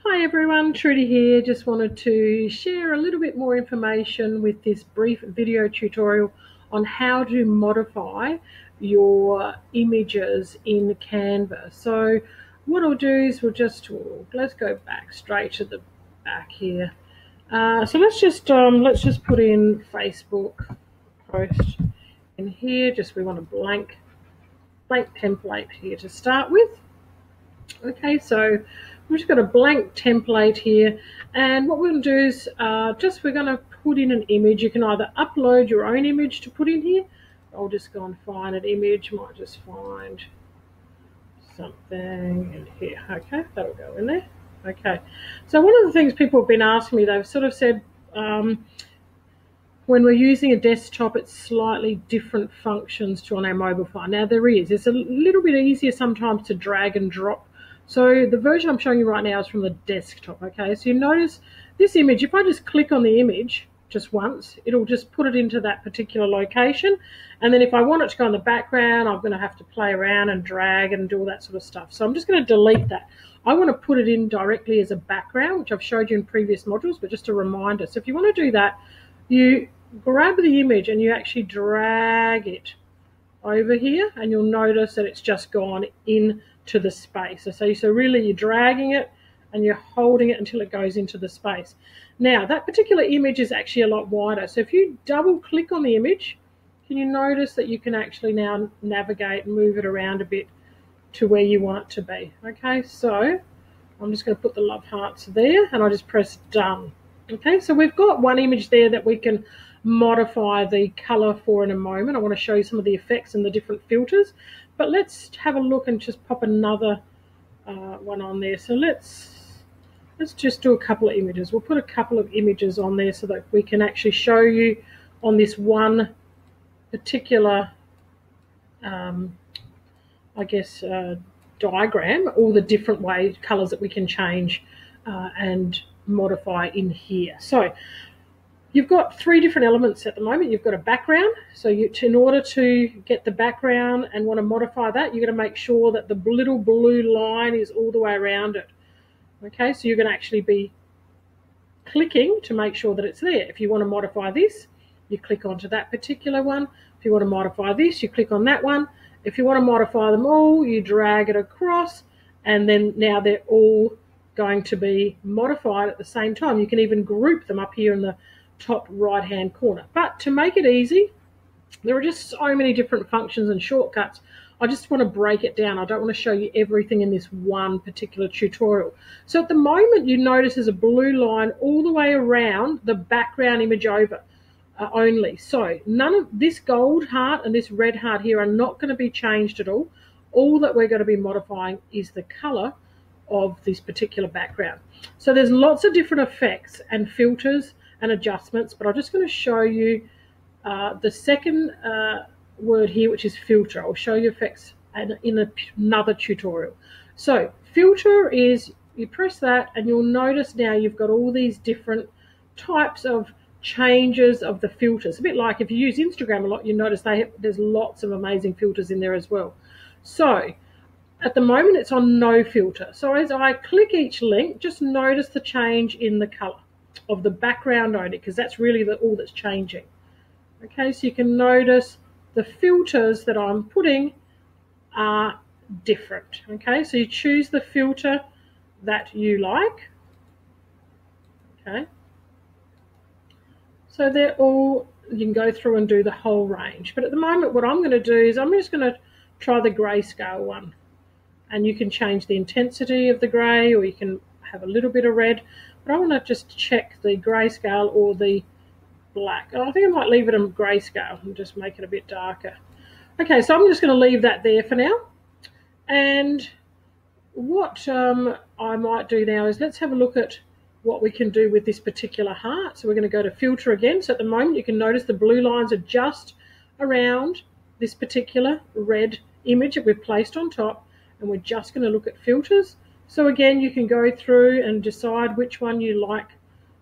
Hi everyone, Trudy here. Just wanted to share a little bit more information with this brief video tutorial on how to modify your images in Canva. So what I'll do is let's go back straight to the back here. So let's just put in Facebook post in here. We want a blank template here to start with. Okay, so we've just got a blank template here, and what we'll do is we're going to put in an image. You can either upload your own image to put in here. I'll just go and find an image. Might just find something in here. Okay, that'll go in there. Okay, so one of the things people have been asking me, they've sort of said when we're using a desktop, it's slightly different functions to on our mobile phone. Now it's a little bit easier sometimes to drag and drop. So the version I'm showing you right now is from the desktop, okay? So you notice this image, if I just click on the image just once, it'll just put it into that particular location. And then if I want it to go in the background, I'm gonna have to play around and drag and do all that sort of stuff. So I'm just gonna delete that. I wanna put it in directly as a background, which I've showed you in previous modules, but just a reminder. So if you wanna do that, you grab the image and you actually drag it over here, and you'll notice that it's just gone into the space. So really you're dragging it and you're holding it until it goes into the space. Now that particular image is actually a lot wider. So if you double click on the image, can you notice that you can actually now navigate and move it around a bit to where you want it to be? Okay, so I'm just going to put the love hearts there and I just press done. Okay, so we've got one image there that we can modify the color for in a moment. I want to show you some of the effects and the different filters, but let's have a look and just pop another one on there. So let's just do a couple of images. We'll put a couple of images on there so that we can actually show you on this one particular diagram all the different colors that we can change and modify in here. So you've got three different elements at the moment. You've got a background. So in order to get the background and want to modify that, you're going to make sure that the little blue line is all the way around it. Okay, so you're going to actually be clicking to make sure that it's there. If you want to modify this, you click onto that particular one. If you want to modify this, you click on that one. If you want to modify them all, you drag it across, and then now they're all going to be modified at the same time. You can even group them up here in the top right hand corner. But to make it easy, there are just so many different functions and shortcuts. I just want to break it down. I don't want to show you everything in this one particular tutorial. So at the moment you notice there's a blue line all the way around the background image over only. So none of this gold heart and this red heart here are not going to be changed at all. All that we're going to be modifying is the color of this particular background. So there's lots of different effects and filters and adjustments, but I'm just going to show you the second word here, which is filter. I'll show you effects in another tutorial. So filter is, you press that and you'll notice now you've got all these different types of changes of the filters. A bit like if you use Instagram a lot, you notice there's lots of amazing filters in there as well. So at the moment it's on no filter. So as I click each link, just notice the change in the color of the background only, because that's really all that's changing. Okay, so you can notice the filters that I'm putting are different. Okay, so you choose the filter that you like. Okay, so they're all, you can go through and do the whole range. But at the moment what I'm going to do is I'm just going to try the grayscale one. And you can change the intensity of the grey, or you can have a little bit of red. But I want to just check the grayscale or the black. I think I might leave it in grayscale and just make it a bit darker. Okay, so I'm just going to leave that there for now. And what I might do now is let's have a look at what we can do with this particular heart. So we're going to go to filter again. So at the moment you can notice the blue lines are just around this particular red image that we've placed on top. And we're just going to look at filters. So again, you can go through and decide which one you like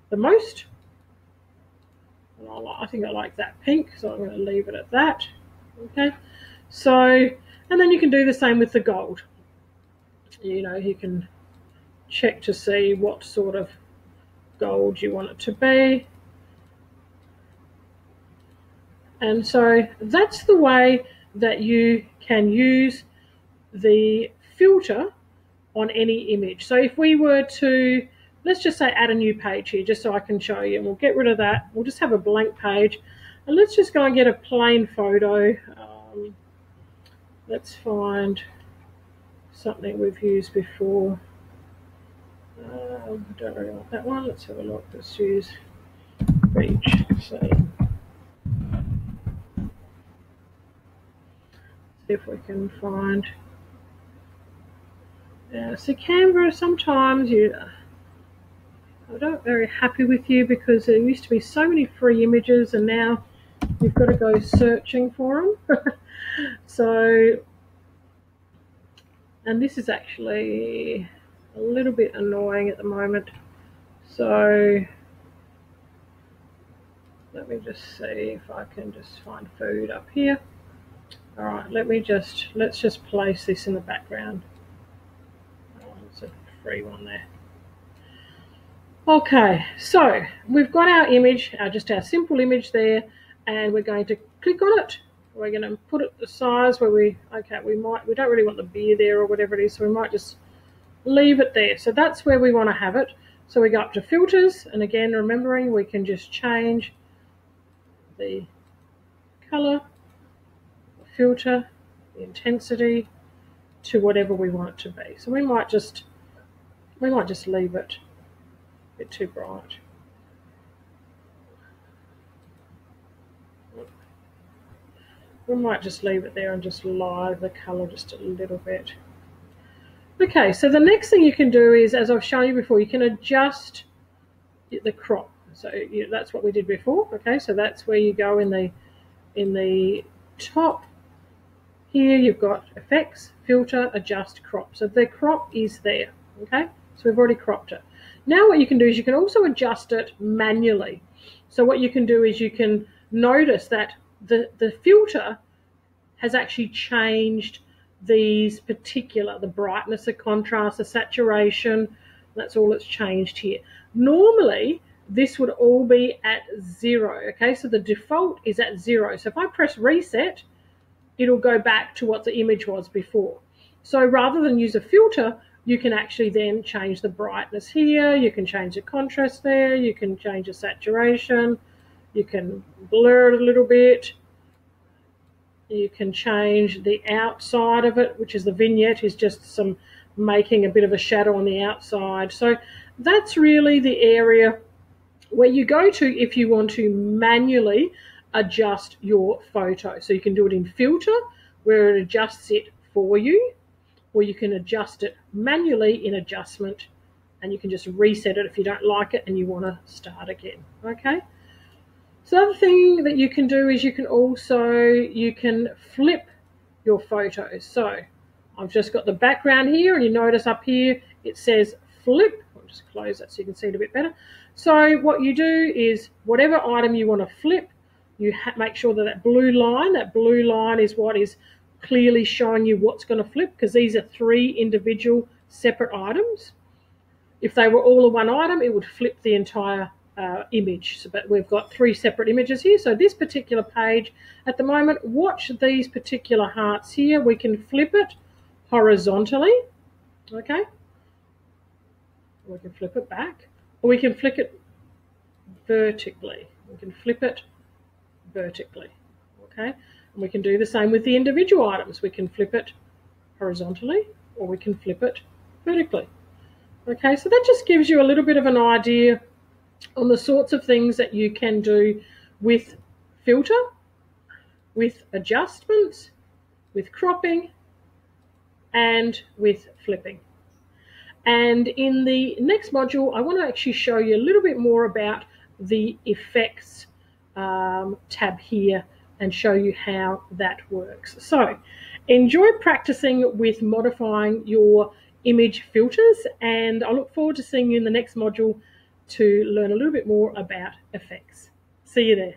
the most. And I think I like that pink, so I'm going to leave it at that. Okay, so, and then you can do the same with the gold. You know, you can check to see what sort of gold you want it to be. And so that's the way that you can use the filter on any image. So if we were to, let's just say, add a new page here, just so I can show you, and we'll get rid of that. We'll just have a blank page, and let's just go and get a plain photo. Let's find something we've used before. I don't really want that one. Let's have a look. Let's use beach scene. See if we can find. So Canva, sometimes I'm not very happy with you, because there used to be so many free images and now you've got to go searching for them. So, and this is actually a little bit annoying at the moment. So let me just see if I can just find food up here. All right, let's just place this in the background. Oh, it's a free one there. Okay, so we've got our image, just our simple image there, and we're going to click on it. We're going to put it the size where we don't really want the beer there or whatever it is, so we might just leave it there. So that's where we want to have it. So we go up to filters, and again, remembering we can just change the color, the filter, the intensity to whatever we want it to be. So we might just leave it a bit too bright. We might just leave it there and just lower the colour just a little bit. Okay, so the next thing you can do is, as I've shown you before, you can adjust the crop. So that's what we did before. Okay, so that's where you go in the top here. You've got effects, filter, adjust, crop. So the crop is there. Okay, so we've already cropped it. Now what you can do is you can also adjust it manually. So what you can do is you can notice that the filter has actually changed these the brightness, the contrast, the saturation. That's all that's changed here. Normally this would all be at 0. Okay, so the default is at 0. So if I press reset, it'll go back to what the image was before. So rather than use a filter, you can actually then change the brightness here, you can change the contrast there, you can change the saturation, you can blur it a little bit, you can change the outside of it, which is the vignette, is just some making a bit of a shadow on the outside. So that's really the area where you go to if you want to manually adjust your photo. So you can do it in filter, where it adjusts it for you, or you can adjust it manually in adjustment, and you can just reset it if you don't like it and you want to start again. Okay. So the other thing that you can do is you can flip your photos. So I've just got the background here, and you notice up here it says flip. I'll just close that so you can see it a bit better. So what you do is whatever item you want to flip, you make sure that blue line is what is clearly showing you what's going to flip, because these are 3 individual separate items. If they were all in one item, it would flip the entire image. So, but we've got 3 separate images here. So this particular page at the moment, watch these particular hearts here. We can flip it horizontally. Okay. We can flip it back, or we can flip it vertically. We can flip it vertically. Okay. And we can do the same with the individual items. We can flip it horizontally, or we can flip it vertically. Okay, so that just gives you a little bit of an idea on the sorts of things that you can do with filter, with adjustments, with cropping, and with flipping. And in the next module, I want to actually show you a little bit more about the effects tab here and show you how that works. So enjoy practicing with modifying your image filters, and I look forward to seeing you in the next module to learn a little bit more about effects. See you there.